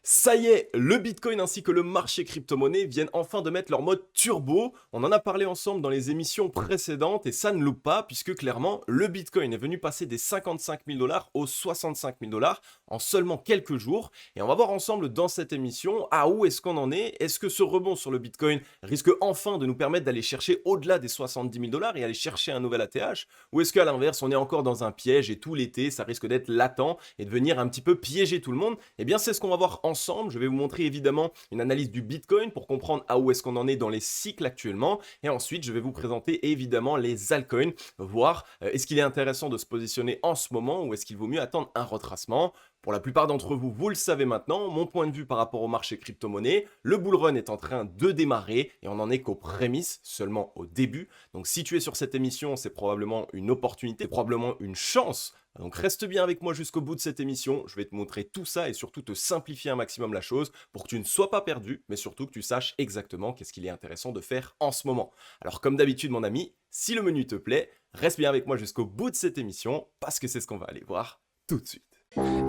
Ça y est, le Bitcoin ainsi que le marché crypto-monnaie viennent enfin de mettre leur mode turbo. On en a parlé ensemble dans les émissions précédentes et ça ne loupe pas puisque clairement le Bitcoin est venu passer des 55 000 dollars aux 65 000 dollars en seulement quelques jours. Et on va voir ensemble dans cette émission à où est-ce qu'on en est. Est-ce que ce rebond sur le Bitcoin risque enfin de nous permettre d'aller chercher au-delà des 70 000 dollars et aller chercher un nouvel ATH? Ou est-ce qu'à l'inverse, on est encore dans un piège et tout l'été, ça risque d'être latent et de venir un petit peu piéger tout le monde? Eh bien, c'est ce qu'on va voir ensemble. Je vais vous montrer évidemment une analyse du Bitcoin pour comprendre à où est-ce qu'on en est dans les cycles actuellement. Et ensuite, je vais vous présenter évidemment les altcoins, voir est-ce qu'il est intéressant de se positionner en ce moment ou est-ce qu'il vaut mieux attendre un retracement. Pour la plupart d'entre vous, vous le savez maintenant, mon point de vue par rapport au marché crypto-monnaie, le bull run est en train de démarrer et on n'en est qu'aux prémices, seulement au début. Donc si tu es sur cette émission, c'est probablement une opportunité, probablement une chance. Donc reste bien avec moi jusqu'au bout de cette émission, je vais te montrer tout ça et surtout te simplifier un maximum la chose pour que tu ne sois pas perdu, mais surtout que tu saches exactement qu'est-ce qu'il est intéressant de faire en ce moment. Alors comme d'habitude mon ami, si le menu te plaît, reste bien avec moi jusqu'au bout de cette émission parce que c'est ce qu'on va aller voir tout de suite.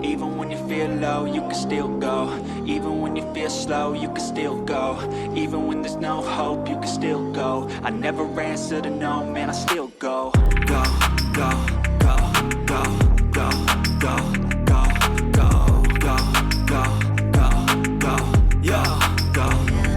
Even when you feel low, you can still go. Even when you feel slow, you can still go. Even when there's no hope, you can still go. I never answer to no, man, I still go. Go, go, go, go, go, go, go, go, go, go, go, go, yo, go,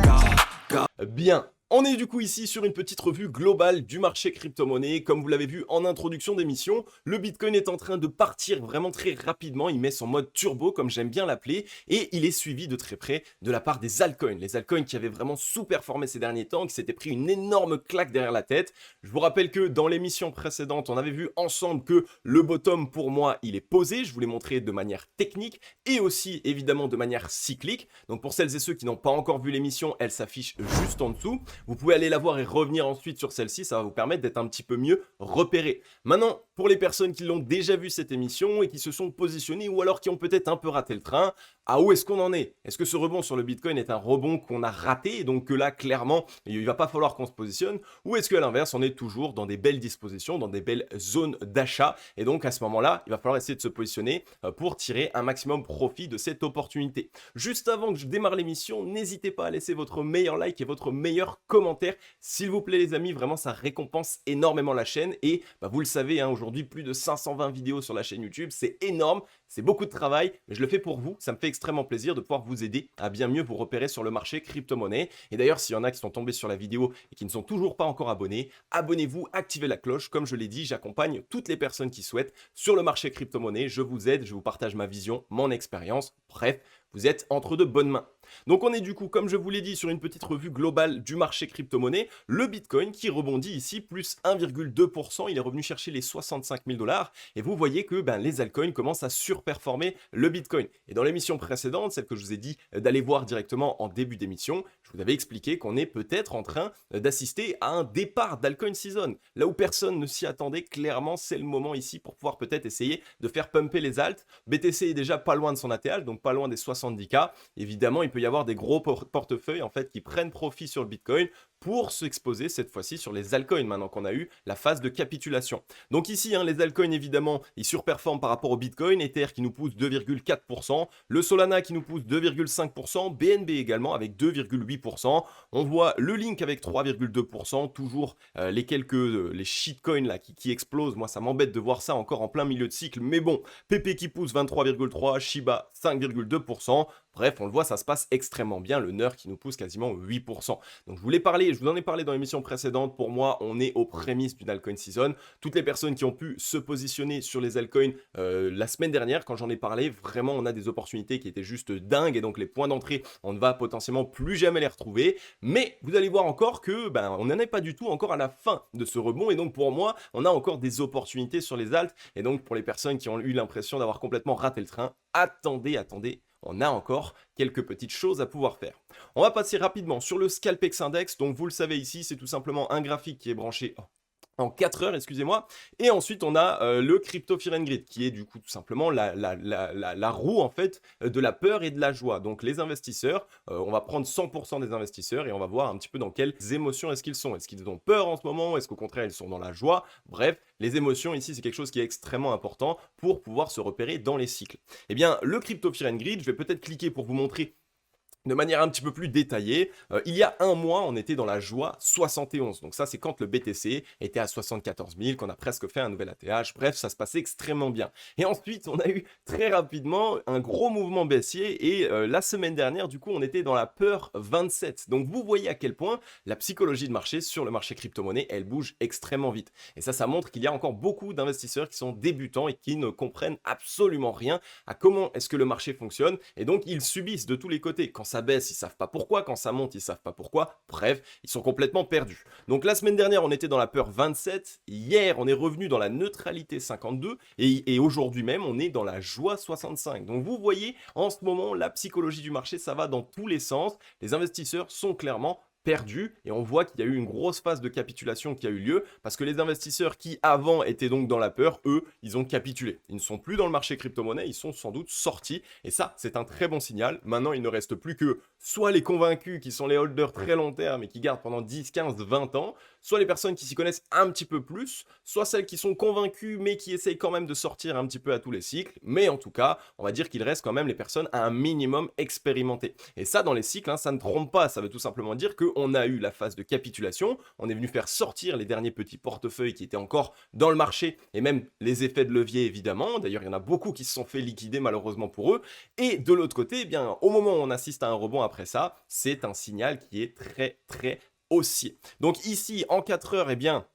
go, go. Bien. On est du coup ici sur une petite revue globale du marché crypto-monnaie. Comme vous l'avez vu en introduction d'émission, le Bitcoin est en train de partir vraiment très rapidement. Il met son mode turbo, comme j'aime bien l'appeler, et il est suivi de très près de la part des altcoins. Les altcoins qui avaient vraiment sous-performé ces derniers temps, qui s'étaient pris une énorme claque derrière la tête. Je vous rappelle que dans l'émission précédente, on avait vu ensemble que le bottom, pour moi, il est posé. Je vous l'ai montré de manière technique et aussi évidemment de manière cyclique. Donc pour celles et ceux qui n'ont pas encore vu l'émission, elle s'affiche juste en dessous. Vous pouvez aller la voir et revenir ensuite sur celle-ci, ça va vous permettre d'être un petit peu mieux repéré. Maintenant, pour les personnes qui l'ont déjà vu cette émission et qui se sont positionnées ou alors qui ont peut-être un peu raté le train, à où est-ce qu'on en est? Est-ce que ce rebond sur le Bitcoin est un rebond qu'on a raté et donc que là, clairement, il va pas falloir qu'on se positionne? Ou est-ce qu'à l'inverse, on est toujours dans des belles dispositions, dans des belles zones d'achat et donc à ce moment-là, il va falloir essayer de se positionner pour tirer un maximum profit de cette opportunité. Juste avant que je démarre l'émission, n'hésitez pas à laisser votre meilleur like et votre meilleur commentaire. S'il vous plaît les amis, vraiment ça récompense énormément la chaîne et vous le savez, aujourd'hui plus de 520 vidéos sur la chaîne YouTube, c'est énorme, c'est beaucoup de travail, mais je le fais pour vous, ça me fait extrêmement plaisir de pouvoir vous aider à bien mieux vous repérer sur le marché crypto-monnaie. Et d'ailleurs, s'il y en a qui sont tombés sur la vidéo et qui ne sont toujours pas encore abonnés, abonnez-vous, activez la cloche. Comme je l'ai dit, j'accompagne toutes les personnes qui souhaitent sur le marché crypto-monnaie. Je vous aide, je vous partage ma vision, mon expérience. Bref, vous êtes entre de bonnes mains. Donc on est du coup, comme je vous l'ai dit, sur une petite revue globale du marché crypto-monnaie. Le Bitcoin qui rebondit ici, plus 1,2%. Il est revenu chercher les 65 000 dollars. Et vous voyez que les altcoins commencent à surperformer le Bitcoin. Et dans l'émission précédente, celle que je vous ai dit d'aller voir directement en début d'émission, je vous avais expliqué qu'on est peut-être en train d'assister à un départ d'altcoin season. Là où personne ne s'y attendait, clairement, c'est le moment ici pour pouvoir peut-être essayer de faire pumper les alts. BTC est déjà pas loin de son ATH, donc pas loin des 70K. Évidemment, il peut y avoir des gros portefeuilles en fait qui prennent profit sur le Bitcoin pour s'exposer cette fois-ci sur les altcoins maintenant qu'on a eu la phase de capitulation. Donc ici, les altcoins évidemment, ils surperforment par rapport au Bitcoin, Ether qui nous pousse 2,4%, le Solana qui nous pousse 2,5%, BNB également avec 2,8%. On voit le Link avec 3,2%, toujours les shitcoins là qui explosent. Moi, ça m'embête de voir ça encore en plein milieu de cycle, mais bon, PP qui pousse 23,3%, Shiba 5,2%. Bref, on le voit, ça se passe extrêmement bien. Le NER qui nous pousse quasiment 8%. Donc je vous en ai parlé dans l'émission précédente. Pour moi, on est aux prémices d'une altcoin season. Toutes les personnes qui ont pu se positionner sur les altcoins la semaine dernière, quand j'en ai parlé, vraiment on a des opportunités qui étaient juste dingues. Et donc les points d'entrée, on ne va potentiellement plus jamais les retrouver. Mais vous allez voir encore que on n'en est pas du tout encore à la fin de ce rebond. Et donc pour moi, on a encore des opportunités sur les alts. Et donc pour les personnes qui ont eu l'impression d'avoir complètement raté le train, attendez. On a encore quelques petites choses à pouvoir faire. On va passer rapidement sur le Scalpex Index. Donc vous le savez ici, c'est tout simplement un graphique qui est branché En 4 heures, excusez-moi. Et ensuite, on a le Crypto Fear and Greed, qui est du coup tout simplement la roue en fait de la peur et de la joie. Donc les investisseurs, on va prendre 100% des investisseurs et on va voir un petit peu dans quelles émotions est-ce qu'ils sont. Est-ce qu'ils ont peur en ce moment? Est-ce qu'au contraire, ils sont dans la joie? Bref, les émotions ici, c'est quelque chose qui est extrêmement important pour pouvoir se repérer dans les cycles. Eh bien, le Crypto Fear and Greed, je vais peut-être cliquer pour vous montrer de manière un petit peu plus détaillée, il y a un mois, on était dans la joie 71. Donc ça, c'est quand le BTC était à 74 000, qu'on a presque fait un nouvel ATH. Bref, ça se passait extrêmement bien. Et ensuite, on a eu très rapidement un gros mouvement baissier. Et la semaine dernière, du coup, on était dans la peur 27. Donc vous voyez à quel point la psychologie de marché sur le marché crypto-monnaie, elle bouge extrêmement vite. Et ça montre qu'il y a encore beaucoup d'investisseurs qui sont débutants et qui ne comprennent absolument rien à comment est-ce que le marché fonctionne. Et donc, ils subissent de tous les côtés. Quand ça baisse, ils savent pas pourquoi, quand ça monte, ils savent pas pourquoi. Bref, ils sont complètement perdus. Donc la semaine dernière, on était dans la peur 27. Hier, on est revenu dans la neutralité 52 et aujourd'hui même, on est dans la joie 65. Donc vous voyez, en ce moment, la psychologie du marché, ça va dans tous les sens. Les investisseurs sont clairement perdus et on voit qu'il y a eu une grosse phase de capitulation qui a eu lieu parce que les investisseurs qui avant étaient donc dans la peur, eux, ils ont capitulé. Ils ne sont plus dans le marché crypto-monnaie, ils sont sans doute sortis et ça, c'est un très bon signal. Maintenant, il ne reste plus que soit les convaincus qui sont les holders très long terme et qui gardent pendant 10, 15, 20 ans, soit les personnes qui s'y connaissent un petit peu plus, soit celles qui sont convaincues mais qui essayent quand même de sortir un petit peu à tous les cycles. Mais en tout cas, on va dire qu'il reste quand même les personnes à un minimum expérimentées. Et ça, dans les cycles, hein, ça ne trompe pas. Ça veut tout simplement dire qu'on a eu la phase de capitulation, on est venu faire sortir les derniers petits portefeuilles qui étaient encore dans le marché et même les effets de levier évidemment. D'ailleurs, il y en a beaucoup qui se sont fait liquider malheureusement pour eux. Et de l'autre côté, eh bien, au moment où on assiste à un rebond après ça, c'est un signal qui est très haussier. Donc ici, en 4 heures, eh bien,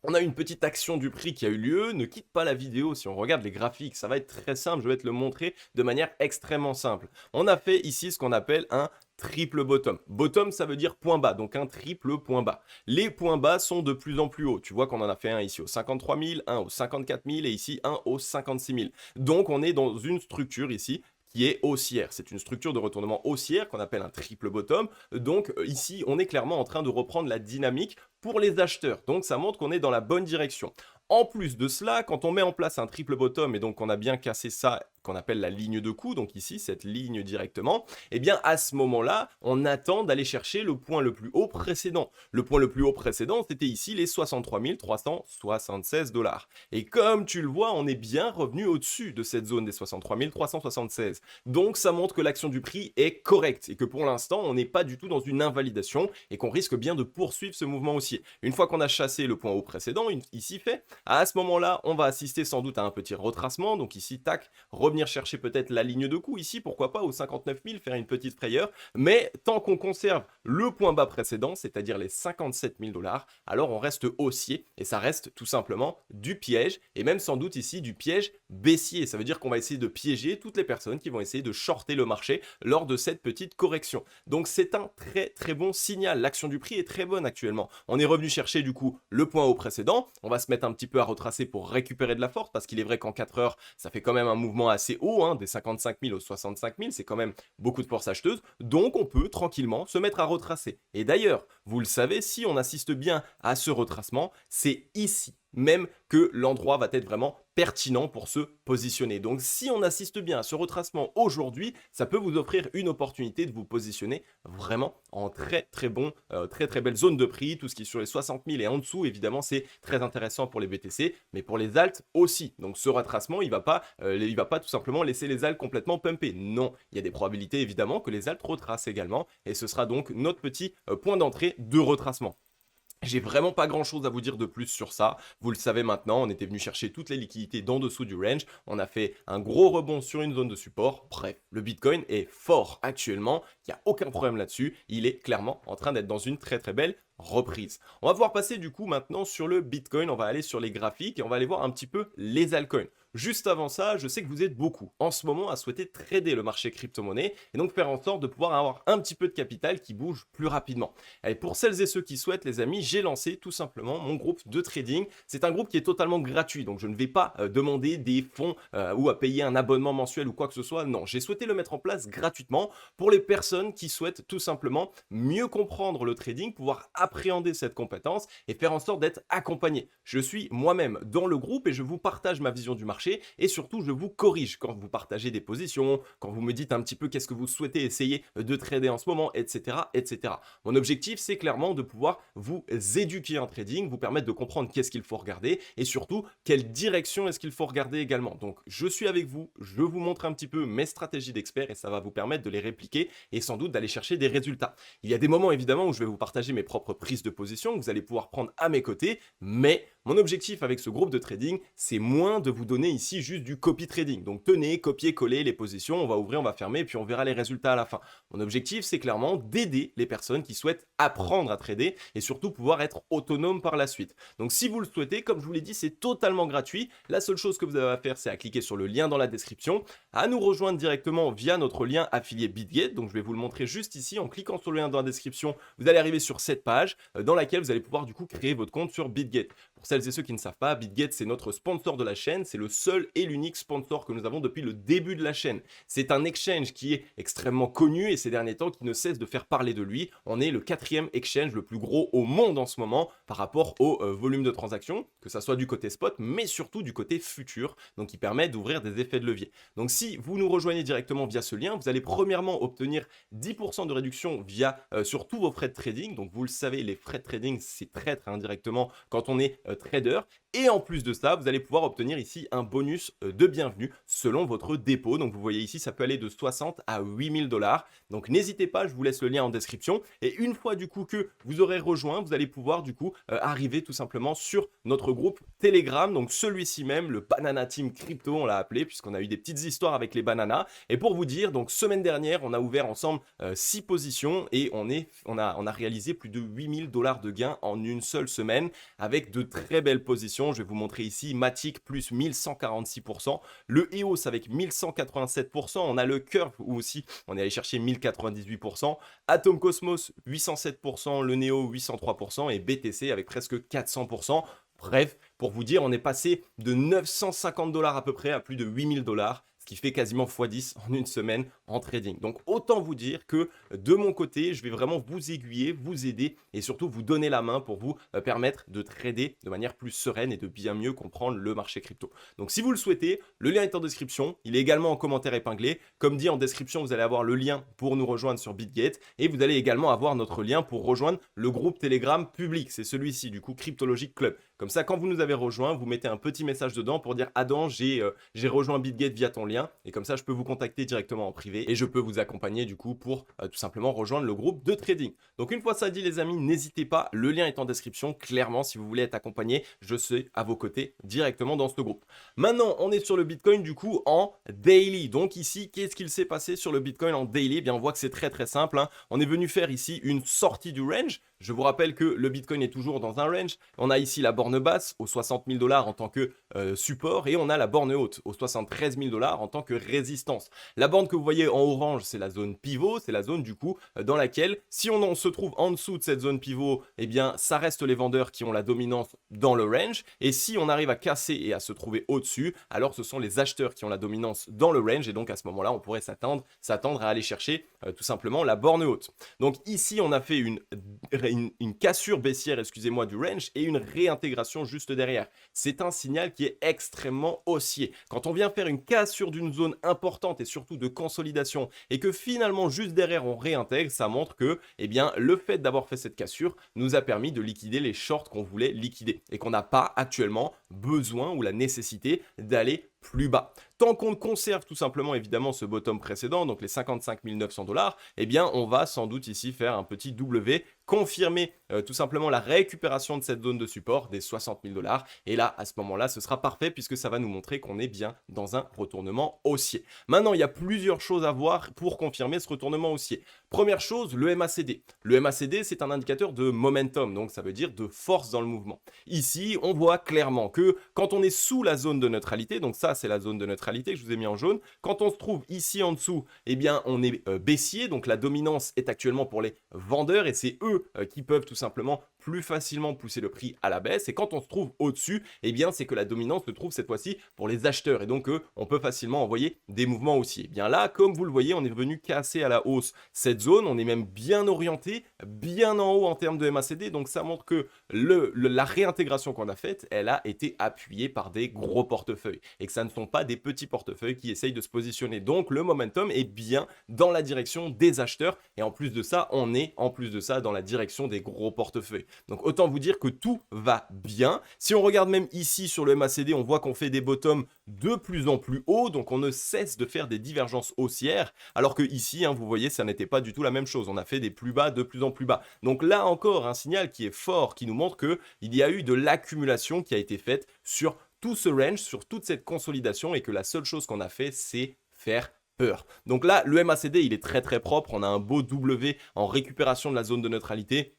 on a une petite action du prix qui a eu lieu. Ne quitte pas la vidéo si on regarde les graphiques. Ça va être très simple. Je vais te le montrer de manière extrêmement simple. On a fait ici ce qu'on appelle un triple bottom. Bottom, ça veut dire point bas, donc un triple point bas. Les points bas sont de plus en plus hauts. Tu vois qu'on en a fait un ici au 53 000, un au 54 000 et ici un au 56 000. Donc on est dans une structure ici qui est haussière. C'est une structure de retournement haussière qu'on appelle un triple bottom. Donc ici, on est clairement en train de reprendre la dynamique pour les acheteurs. Donc ça montre qu'on est dans la bonne direction. En plus de cela, quand on met en place un triple bottom et donc on a bien cassé ça qu'on appelle la ligne de coup, donc ici cette ligne directement, eh bien à ce moment-là, on attend d'aller chercher le point le plus haut précédent. Le point le plus haut précédent, c'était ici les 63 376 $. Et comme tu le vois, on est bien revenu au-dessus de cette zone des 63 376. Donc ça montre que l'action du prix est correcte et que pour l'instant, on n'est pas du tout dans une invalidation et qu'on risque bien de poursuivre ce mouvement haussier. Une fois qu'on a chassé le point haut précédent, ici fait, à ce moment-là, on va assister sans doute à un petit retracement. Donc ici, tac, revenir chercher peut-être la ligne de coup ici, pourquoi pas au 59 000, faire une petite frayeur. Mais tant qu'on conserve le point bas précédent, c'est-à-dire les 57 000 $, alors on reste haussier et ça reste tout simplement du piège et même sans doute ici du piège baissier. Ça veut dire qu'on va essayer de piéger toutes les personnes qui vont essayer de shorter le marché lors de cette petite correction. Donc c'est un très bon signal. L'action du prix est très bonne actuellement. On est revenu chercher du coup le point haut précédent. On va se mettre un petit peu à retracer pour récupérer de la force parce qu'il est vrai qu'en 4 heures, ça fait quand même un mouvement assez haut, hein, des 55 000 aux 65 000, c'est quand même beaucoup de force acheteuse. Donc on peut tranquillement se mettre à retracer. Et d'ailleurs, vous le savez, si on assiste bien à ce retracement, c'est ici même que l'endroit va être vraiment pertinent pour se positionner. Donc si on assiste bien à ce retracement aujourd'hui, ça peut vous offrir une opportunité de vous positionner vraiment en très belle zone de prix. Tout ce qui est sur les 60 000 et en dessous, évidemment, c'est très intéressant pour les BTC, mais pour les alts aussi. Donc ce retracement, il va pas tout simplement laisser les alts complètement pumper. Non, il y a des probabilités évidemment que les alts retracent également, et ce sera donc notre petit point d'entrée de retracement. J'ai vraiment pas grand chose à vous dire de plus sur ça. Vous le savez maintenant, on était venu chercher toutes les liquidités d'en dessous du range. On a fait un gros rebond sur une zone de support. Bref, le Bitcoin est fort actuellement. Il n'y a aucun problème là-dessus. Il est clairement en train d'être dans une très belle reprise. On va pouvoir passer du coup maintenant sur le Bitcoin. On va aller sur les graphiques et on va aller voir un petit peu les altcoins. Juste avant ça, je sais que vous êtes beaucoup en ce moment à souhaiter trader le marché crypto-monnaie et donc faire en sorte de pouvoir avoir un petit peu de capital qui bouge plus rapidement. Et pour celles et ceux qui souhaitent, les amis, j'ai lancé tout simplement mon groupe de trading. C'est un groupe qui est totalement gratuit, donc je ne vais pas demander des fonds ou à payer un abonnement mensuel ou quoi que ce soit. Non, j'ai souhaité le mettre en place gratuitement pour les personnes qui souhaitent tout simplement mieux comprendre le trading, pouvoir appréhender cette compétence et faire en sorte d'être accompagné. Je suis moi-même dans le groupe et je vous partage ma vision du marché et surtout je vous corrige quand vous partagez des positions, quand vous me dites un petit peu qu'est-ce que vous souhaitez essayer de trader en ce moment, etc., etc. Mon objectif, c'est clairement de pouvoir vous éduquer en trading, vous permettre de comprendre qu'est-ce qu'il faut regarder et surtout quelle direction est-ce qu'il faut regarder également. Donc je suis avec vous, je vous montre un petit peu mes stratégies d'expert et ça va vous permettre de les répliquer et sans doute d'aller chercher des résultats. Il y a des moments évidemment où je vais vous partager mes propres prises de position que vous allez pouvoir prendre à mes côtés, mais mon objectif avec ce groupe de trading, c'est moins de vous donner ici juste du copy trading. Donc tenez, copier, coller les positions, on va ouvrir, on va fermer, et puis on verra les résultats à la fin. Mon objectif, c'est clairement d'aider les personnes qui souhaitent apprendre à trader et surtout pouvoir être autonomes par la suite. Donc si vous le souhaitez, comme je vous l'ai dit, c'est totalement gratuit. La seule chose que vous avez à faire, c'est à cliquer sur le lien dans la description, à nous rejoindre directement via notre lien affilié BitGet. Donc je vais vous le montrer juste ici en cliquant sur le lien dans la description. Vous allez arriver sur cette page dans laquelle vous allez pouvoir du coup créer votre compte sur BitGet. Pour celles et ceux qui ne savent pas, BitGet, c'est notre sponsor de la chaîne. C'est le seul et l'unique sponsor que nous avons depuis le début de la chaîne. C'est un exchange qui est extrêmement connu et ces derniers temps qui ne cesse de faire parler de lui. On est le 4e exchange le plus gros au monde en ce moment par rapport au volume de transactions, que ça soit du côté spot, mais surtout du côté futur, donc qui permet d'ouvrir des effets de levier. Donc si vous nous rejoignez directement via ce lien, vous allez premièrement obtenir 10% de réduction via sur tous vos frais de trading. Donc vous le savez, les frais de trading, c'est traître indirectement quand on est trader. Et en plus de ça, vous allez pouvoir obtenir ici un bonus de bienvenue selon votre dépôt. Donc vous voyez ici, ça peut aller de 60 à 8000 $. Donc n'hésitez pas, je vous laisse le lien en description. Et une fois du coup que vous aurez rejoint, vous allez pouvoir du coup arriver tout simplement sur notre groupe Telegram. Donc celui-ci même, le Banana Team Crypto, on l'a appelé puisqu'on a eu des petites histoires avec les bananas. Et pour vous dire, donc semaine dernière, on a ouvert ensemble 6 positions et on a réalisé plus de 8000 $ de gains en une seule semaine avec de très belles positions. Je vais vous montrer ici Matic plus 1146%, le EOS avec 1187%, on a le Curve où aussi on est allé chercher 1098%, Atom Cosmos 807%, le Neo 803% et BTC avec presque 400%. Bref, pour vous dire, on est passé de 950 $ à peu près à plus de 8000 $. Ce qui fait quasiment x10 en une semaine en trading. Donc autant vous dire que de mon côté, je vais vraiment vous aiguiller, vous aider et surtout vous donner la main pour vous permettre de trader de manière plus sereine et de bien mieux comprendre le marché crypto. Donc si vous le souhaitez, le lien est en description, il est également en commentaire épinglé. Comme dit en description, vous allez avoir le lien pour nous rejoindre sur BitGet et vous allez également avoir notre lien pour rejoindre le groupe Telegram public. C'est celui-ci du coup Cryptologic Club. Comme ça, quand vous nous avez rejoint, vous mettez un petit message dedans pour dire Adam, j'ai rejoint BitGet via ton lien. Et comme ça, je peux vous contacter directement en privé et je peux vous accompagner du coup pour tout simplement rejoindre le groupe de trading. Donc une fois ça dit les amis, n'hésitez pas, le lien est en description. Clairement, si vous voulez être accompagné, je suis à vos côtés directement dans ce groupe. Maintenant, on est sur le Bitcoin du coup en daily. Donc ici, qu'est-ce qu'il s'est passé sur le Bitcoin en daily? Eh bien, on voit que c'est très très simple. On est venu faire ici une sortie du range. Je vous rappelle que le Bitcoin est toujours dans un range. On a ici la borne basse aux 60 000 $ en tant que support et on a la borne haute aux 73 000 $ en tant que résistance. La borne que vous voyez en orange, c'est la zone pivot, c'est la zone du coup dans laquelle si on se trouve en dessous de cette zone pivot, eh bien ça reste les vendeurs qui ont la dominance dans le range et si on arrive à casser et à se trouver au-dessus, alors ce sont les acheteurs qui ont la dominance dans le range et donc à ce moment-là, on pourrait s'attendre à aller chercher tout simplement la borne haute. Donc ici, on a fait une cassure baissière, excusez-moi, du range et une réintégration juste derrière. C'est un signal qui est extrêmement haussier. Quand on vient faire une cassure d'une zone importante et surtout de consolidation et que finalement juste derrière on réintègre, ça montre que eh bien, le fait d'avoir fait cette cassure nous a permis de liquider les shorts qu'on voulait liquider et qu'on n'a pas actuellement besoin ou la nécessité d'aller plus bas. Tant qu'on conserve tout simplement évidemment ce bottom précédent, donc les 55 900 $, eh bien on va sans doute ici faire un petit W, confirmer tout simplement la récupération de cette zone de support des 60 000 $. Et là, à ce moment-là, ce sera parfait puisque ça va nous montrer qu'on est bien dans un retournement haussier. Maintenant, il y a plusieurs choses à voir pour confirmer ce retournement haussier. Première chose, le MACD. Le MACD, c'est un indicateur de momentum, donc ça veut dire de force dans le mouvement. Ici, on voit clairement que quand on est sous la zone de neutralité, donc ça là c'est la zone de neutralité que je vous ai mis en jaune. Quand on se trouve ici en dessous, eh bien on est baissier, donc la dominance est actuellement pour les vendeurs et c'est eux qui peuvent tout simplement plus facilement pousser le prix à la baisse. Et quand on se trouve au-dessus, eh bien c'est que la dominance se trouve cette fois-ci pour les acheteurs et donc on peut facilement envoyer des mouvements haussiers. Eh bien là, comme vous le voyez, on est venu casser à la hausse cette zone, on est même bien orienté, bien en haut en termes de MACD, donc ça montre que la réintégration qu'on a faite, elle a été appuyée par des gros portefeuilles et que ça ne sont pas des petits portefeuilles qui essayent de se positionner. Donc le momentum est bien dans la direction des acheteurs et en plus de ça, on est en plus de ça dans la direction des gros portefeuilles. Donc autant vous dire que tout va bien. Si on regarde même ici sur le MACD, on voit qu'on fait des bottoms de plus en plus hauts, donc on ne cesse de faire des divergences haussières, alors que ici, vous voyez, ça n'était pas du tout la même chose. On a fait des plus bas de plus en plus bas. Donc là encore, un signal qui est fort, qui nous montre qu'il y a eu de l'accumulation qui a été faite sur tout ce range, sur toute cette consolidation, et que la seule chose qu'on a fait, c'est faire peur. Donc là, le MACD, il est très très propre. On a un beau W en récupération de la zone de neutralité.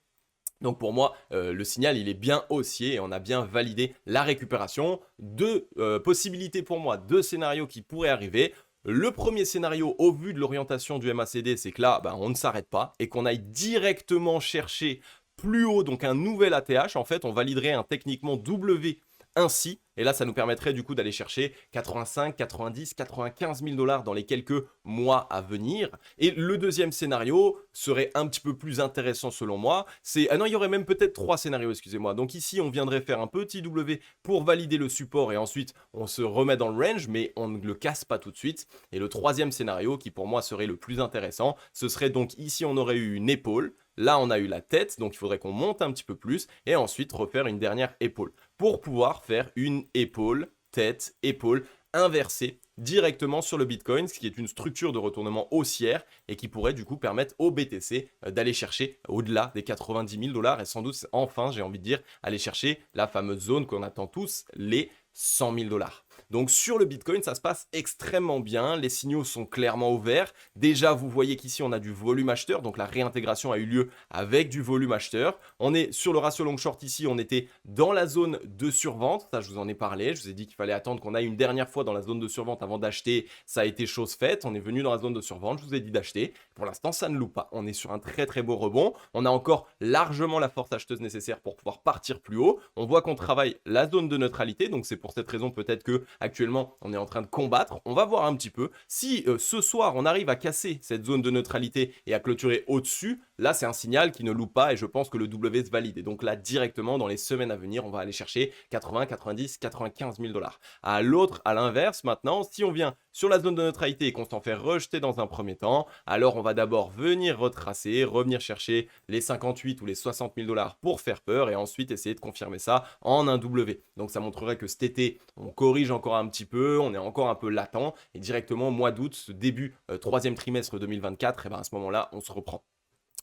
Donc pour moi, le signal, il est bien haussier et on a bien validé la récupération. Deux possibilités pour moi, deux scénarios qui pourraient arriver. Le premier scénario, au vu de l'orientation du MACD, c'est que là, on ne s'arrête pas et qu'on aille directement chercher plus haut, donc un nouvel ATH. En fait, on validerait un techniquement W ainsi. Et là, ça nous permettrait du coup d'aller chercher 85, 90, 95 000 dollars dans les quelques mois à venir. Et le deuxième scénario serait un petit peu plus intéressant selon moi. Ah non, il y aurait même peut-être trois scénarios, excusez-moi. Donc ici, on viendrait faire un petit W pour valider le support et ensuite, on se remet dans le range, mais on ne le casse pas tout de suite. Et le troisième scénario, qui pour moi serait le plus intéressant, ce serait donc ici, on aurait eu une épaule. Là, on a eu la tête, donc il faudrait qu'on monte un petit peu plus et ensuite refaire une dernière épaule pour pouvoir faire une épaule, tête, épaule inversée directement sur le Bitcoin, ce qui est une structure de retournement haussière et qui pourrait du coup permettre au BTC d'aller chercher au-delà des 90 000 dollars et sans doute, enfin, j'ai envie de dire, aller chercher la fameuse zone qu'on attend tous, les 100 000 dollars. Donc sur le Bitcoin, ça se passe extrêmement bien, les signaux sont clairement ouverts. Déjà, vous voyez qu'ici, on a du volume acheteur, donc la réintégration a eu lieu avec du volume acheteur. On est sur le ratio long short ici, on était dans la zone de survente, ça je vous en ai parlé, je vous ai dit qu'il fallait attendre qu'on aille une dernière fois dans la zone de survente avant d'acheter, ça a été chose faite, on est venu dans la zone de survente, je vous ai dit d'acheter. Pour l'instant, ça ne loupe pas, on est sur un très très beau rebond, on a encore largement la force acheteuse nécessaire pour pouvoir partir plus haut. On voit qu'on travaille la zone de neutralité, donc c'est pour cette raison peut-être que actuellement on est en train de combattre. On va voir un petit peu si ce soir on arrive à casser cette zone de neutralité et à clôturer au-dessus. Là c'est un signal qui ne loupe pas et je pense que le W se valide. Et donc là directement dans les semaines à venir on va aller chercher 80, 90, 95 000 dollars. À l'inverse maintenant, si on vient sur la zone de neutralité et qu'on s'en fait rejeter dans un premier temps, alors on va d'abord venir retracer, revenir chercher les 58 ou les 60 000 dollars pour faire peur et ensuite essayer de confirmer ça en un W. Donc ça montrerait que cet été on corrige encore un petit peu, on est encore un peu latent et directement au mois d'août, ce début troisième trimestre 2024, et à ce moment-là on se reprend.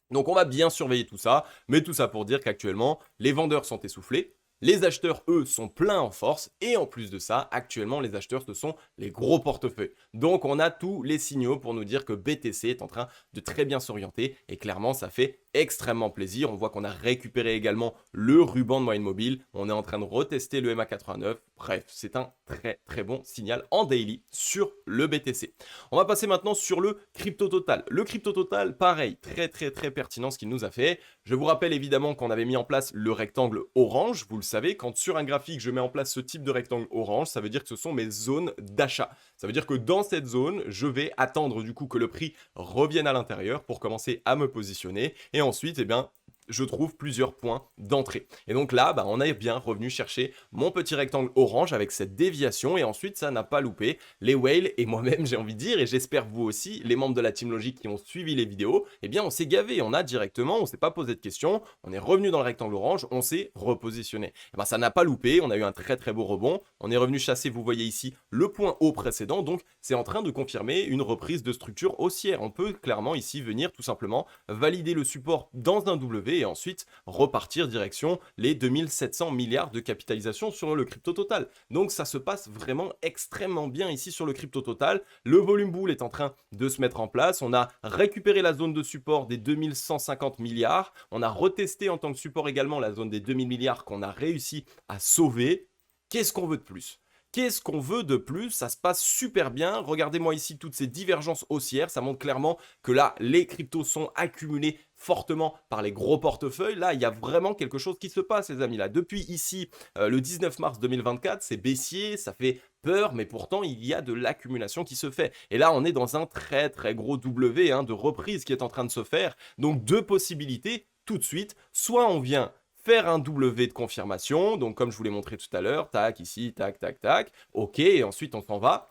Donc on va bien surveiller tout ça, mais tout ça pour dire qu'actuellement les vendeurs sont essoufflés. Les acheteurs, eux, sont pleins en force et en plus de ça, actuellement, les acheteurs, ce sont les gros portefeuilles. Donc, on a tous les signaux pour nous dire que BTC est en train de très bien s'orienter et clairement, ça fait extrêmement plaisir. On voit qu'on a récupéré également le ruban de moyenne mobile. On est en train de retester le MA89. Bref, c'est un très très bon signal en daily sur le BTC. On va passer maintenant sur le crypto total. Le crypto total, pareil, très très très pertinent ce qu'il nous a fait. Je vous rappelle évidemment qu'on avait mis en place le rectangle orange. Vous le savez, quand sur un graphique je mets en place ce type de rectangle orange, ça veut dire que ce sont mes zones d'achat. Ça veut dire que dans cette zone, je vais attendre du coup que le prix revienne à l'intérieur pour commencer à me positionner. Et ensuite, eh bien, je trouve plusieurs points d'entrée. Et donc là, on est bien revenu chercher mon petit rectangle orange avec cette déviation et ensuite ça n'a pas loupé. Les whales et moi-même j'ai envie de dire, et j'espère vous aussi, les membres de la Team Logic qui ont suivi les vidéos, eh bien on s'est gavé, on a directement, on s'est pas posé de questions, on est revenu dans le rectangle orange, on s'est repositionné. Et ça n'a pas loupé, on a eu un très très beau rebond, on est revenu chasser, vous voyez ici, le point haut précédent, donc c'est en train de confirmer une reprise de structure haussière. On peut clairement ici venir tout simplement valider le support dans un W et ensuite repartir direction les 2700 milliards de capitalisation sur le crypto total. Donc ça se passe vraiment extrêmement bien ici sur le crypto total. Le volume bull est en train de se mettre en place. On a récupéré la zone de support des 2150 milliards. On a retesté en tant que support également la zone des 2000 milliards qu'on a réussi à sauver. Qu'est-ce qu'on veut de plus ? Qu'est-ce qu'on veut de plus? Ça se passe super bien. Regardez-moi ici toutes ces divergences haussières. Ça montre clairement que là, les cryptos sont accumulés fortement par les gros portefeuilles. Là, il y a vraiment quelque chose qui se passe, les amis. Là, depuis ici, le 19 mars 2024, c'est baissier, ça fait peur, mais pourtant, il y a de l'accumulation qui se fait. Et là, on est dans un très, très gros W de reprise qui est en train de se faire. Donc, deux possibilités tout de suite. Soit on vient faire un W de confirmation, donc comme je vous l'ai montré tout à l'heure, tac, ici, tac, tac, tac, ok, et ensuite on s'en va.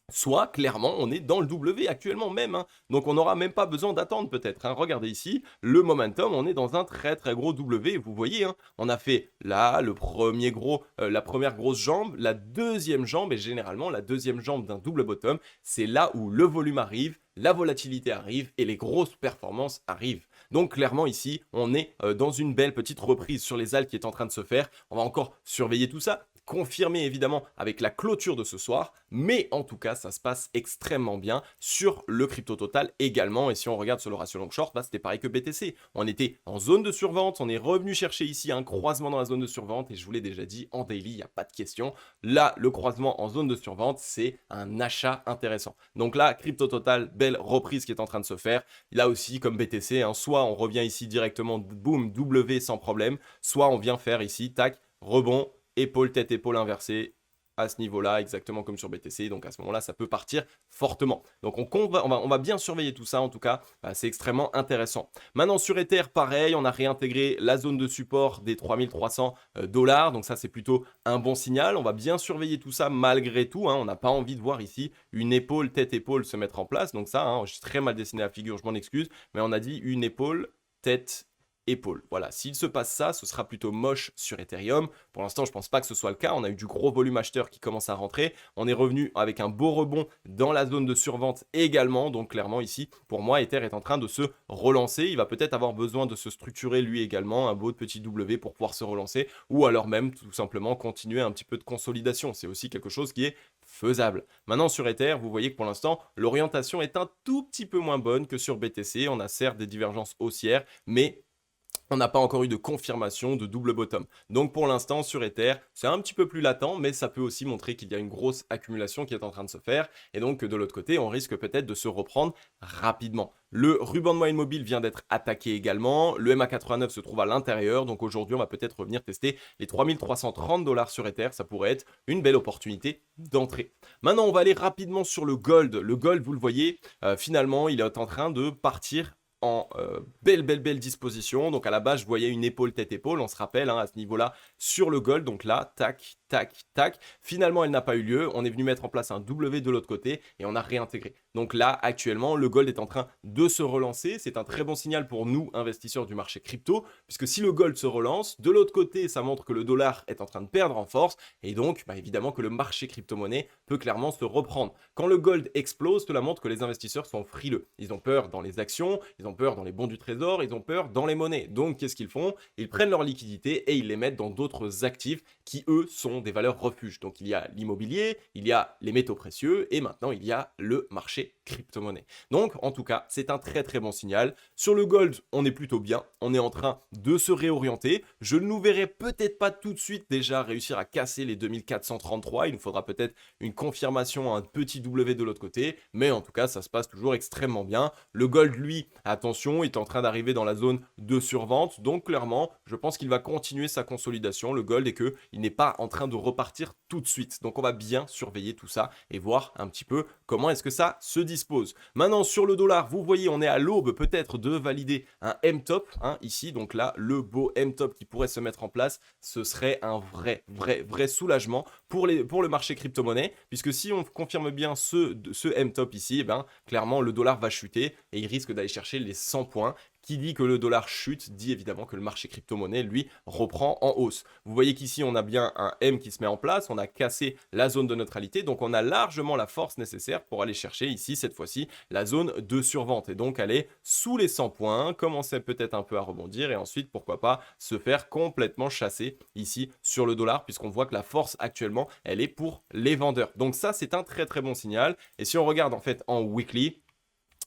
Soit, clairement, on est dans le W actuellement même, donc on n'aura même pas besoin d'attendre peut-être. Regardez ici, le momentum, on est dans un très très gros W, vous voyez, on a fait là le premier gros, la première grosse jambe, la deuxième jambe, et généralement la deuxième jambe d'un double bottom, c'est là où le volume arrive, la volatilité arrive et les grosses performances arrivent. Donc clairement ici, on est dans une belle petite reprise sur les algues qui est en train de se faire. On va encore surveiller tout ça, confirmer évidemment avec la clôture de ce soir, mais en tout cas ça se passe extrêmement bien sur le crypto total également. Et si on regarde sur le ratio long short, c'était pareil que BTC, on était en zone de survente, on est revenu chercher ici un croisement dans la zone de survente, et je vous l'ai déjà dit en daily, il n'y a pas de question, là le croisement en zone de survente c'est un achat intéressant. Donc là crypto total, belle reprise qui est en train de se faire, là aussi comme BTC, soit on revient ici directement, boum, W sans problème, soit on vient faire ici, tac, rebond, épaule, tête, épaule inversée à ce niveau-là, exactement comme sur BTC. Donc à ce moment-là, ça peut partir fortement. Donc on va bien surveiller tout ça, en tout cas, c'est extrêmement intéressant. Maintenant sur Ether, pareil, on a réintégré la zone de support des 3300 $. Donc ça, c'est plutôt un bon signal. On va bien surveiller tout ça malgré tout. On n'a pas envie de voir ici une épaule, tête, épaule se mettre en place. Donc ça, j'ai très mal dessiné la figure, je m'en excuse. Mais on a dit une épaule, tête, épaule. Voilà, s'il se passe ça, ce sera plutôt moche sur Ethereum. Pour l'instant, je ne pense pas que ce soit le cas. On a eu du gros volume acheteur qui commence à rentrer. On est revenu avec un beau rebond dans la zone de survente également. Donc clairement ici, pour moi, Ether est en train de se relancer. Il va peut-être avoir besoin de se structurer lui également, un beau petit W pour pouvoir se relancer, ou alors même tout simplement continuer un petit peu de consolidation. C'est aussi quelque chose qui est faisable. Maintenant sur Ether, vous voyez que pour l'instant, l'orientation est un tout petit peu moins bonne que sur BTC. On a certes des divergences haussières, mais on n'a pas encore eu de confirmation de double bottom. Donc pour l'instant sur Ether, c'est un petit peu plus latent, mais ça peut aussi montrer qu'il y a une grosse accumulation qui est en train de se faire. Et donc de l'autre côté, on risque peut-être de se reprendre rapidement. Le ruban de moyenne mobile vient d'être attaqué également. Le MA89 se trouve à l'intérieur. Donc aujourd'hui, on va peut-être revenir tester les 3330 $ sur Ether. Ça pourrait être une belle opportunité d'entrée. Maintenant, on va aller rapidement sur le gold. Le gold, vous le voyez, finalement, il est en train de partir en belle disposition. Donc à la base, je voyais une épaule, tête, épaule, on se rappelle à ce niveau-là sur le gold. Donc là, tac, tac, tac. Finalement, elle n'a pas eu lieu. On est venu mettre en place un W de l'autre côté et on a réintégré. Donc là, actuellement, le gold est en train de se relancer. C'est un très bon signal pour nous, investisseurs du marché crypto, puisque si le gold se relance, de l'autre côté, ça montre que le dollar est en train de perdre en force et donc, évidemment, que le marché crypto-monnaie peut clairement se reprendre. Quand le gold explose, cela montre que les investisseurs sont frileux. Ils ont peur dans les actions, ils ont peur dans les bons du trésor, ils ont peur dans les monnaies. Donc, qu'est-ce qu'ils font? Ils prennent leur liquidité et ils les mettent dans d'autres actifs qui, eux, sont des valeurs refuges. Donc, il y a l'immobilier, il y a les métaux précieux et maintenant, il y a le marché crypto-monnaie. Donc, en tout cas, c'est un très bon signal. Sur le gold, on est plutôt bien. On est en train de se réorienter. Je ne nous verrai peut-être pas tout de suite déjà réussir à casser les 2433. Il nous faudra peut-être une confirmation, un petit W de l'autre côté. Mais en tout cas, ça se passe toujours extrêmement bien. Le gold, lui, attention, est en train d'arriver dans la zone de survente. Donc, clairement, je pense qu'il va continuer sa consolidation, le gold, et qu'il n'est pas en train de repartir tout de suite. Donc, on va bien surveiller tout ça et voir un petit peu comment est-ce que ça se dispose. Maintenant, sur le dollar, vous voyez, on est à l'aube peut-être de valider un M-top ici. Donc là, le beau M-top qui pourrait se mettre en place, ce serait un vrai soulagement pour le marché crypto-monnaie, puisque si on confirme bien ce M-top ici, clairement, le dollar va chuter et il risque d'aller chercher les 100 points. Qui dit que le dollar chute, dit évidemment que le marché crypto-monnaie, lui, reprend en hausse. Vous voyez qu'ici, on a bien un M qui se met en place, on a cassé la zone de neutralité, donc on a largement la force nécessaire pour aller chercher ici, cette fois-ci, la zone de survente, et donc aller sous les 100 points, commencer peut-être un peu à rebondir, et ensuite, pourquoi pas, se faire complètement chasser ici sur le dollar, puisqu'on voit que la force actuellement, elle est pour les vendeurs. Donc ça, c'est un très bon signal, et si on regarde en fait en weekly,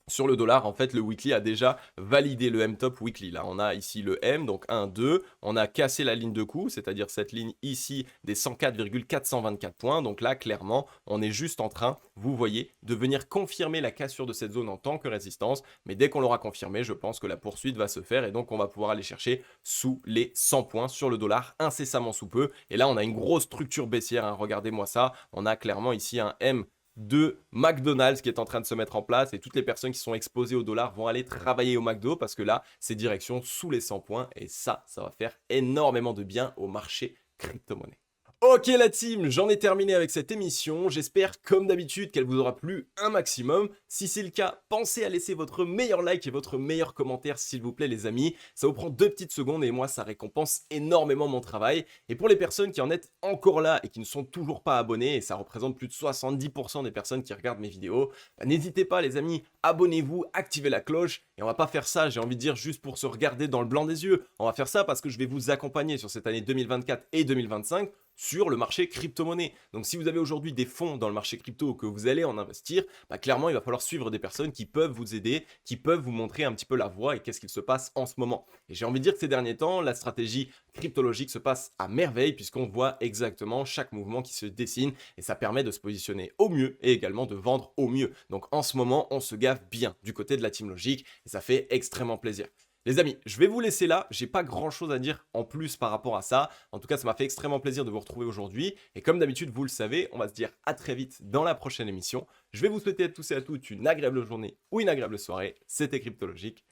Sur le dollar, en fait, le weekly a déjà validé le M-top weekly. Là, on a ici le M, donc 1, 2. On a cassé la ligne de coup, c'est-à-dire cette ligne ici des 104,424 points. Donc là, clairement, on est juste en train, vous voyez, de venir confirmer la cassure de cette zone en tant que résistance. Mais dès qu'on l'aura confirmé, je pense que la poursuite va se faire et donc on va pouvoir aller chercher sous les 100 points sur le dollar incessamment sous peu. Et là, on a une grosse structure baissière, hein. Regardez-moi ça. On a clairement ici un M de McDonald's qui est en train de se mettre en place et toutes les personnes qui sont exposées au dollar vont aller travailler au McDo parce que là, c'est direction sous les 100 points et ça va faire énormément de bien au marché crypto-monnaie. Ok la team, j'en ai terminé avec cette émission, j'espère comme d'habitude qu'elle vous aura plu un maximum. Si c'est le cas, pensez à laisser votre meilleur like et votre meilleur commentaire s'il vous plaît les amis. Ça vous prend 2 petites secondes et moi ça récompense énormément mon travail. Et pour les personnes qui en êtes encore là et qui ne sont toujours pas abonnées, et ça représente plus de 70% des personnes qui regardent mes vidéos, bah, n'hésitez pas les amis, abonnez-vous, activez la cloche. Et on va pas faire ça, j'ai envie de dire juste pour se regarder dans le blanc des yeux. On va faire ça parce que je vais vous accompagner sur cette année 2024 et 2025 sur le marché crypto-monnaie. Donc si vous avez aujourd'hui des fonds dans le marché crypto que vous allez en investir, bah clairement il va falloir suivre des personnes qui peuvent vous aider, qui peuvent vous montrer un petit peu la voie et qu'est-ce qu'il se passe en ce moment. Et j'ai envie de dire que ces derniers temps, la stratégie cryptologique se passe à merveille puisqu'on voit exactement chaque mouvement qui se dessine et ça permet de se positionner au mieux et également de vendre au mieux. Donc en ce moment, on se gave bien du côté de la team logique et ça fait extrêmement plaisir. Les amis, je vais vous laisser là, j'ai pas grand chose à dire en plus par rapport à ça. En tout cas, ça m'a fait extrêmement plaisir de vous retrouver aujourd'hui. Et comme d'habitude, vous le savez, on va se dire à très vite dans la prochaine émission. Je vais vous souhaiter à tous et à toutes une agréable journée ou une agréable soirée. C'était Cryptologique.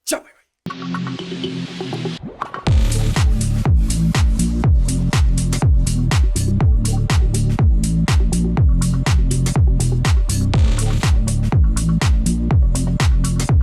Ciao! Bye bye.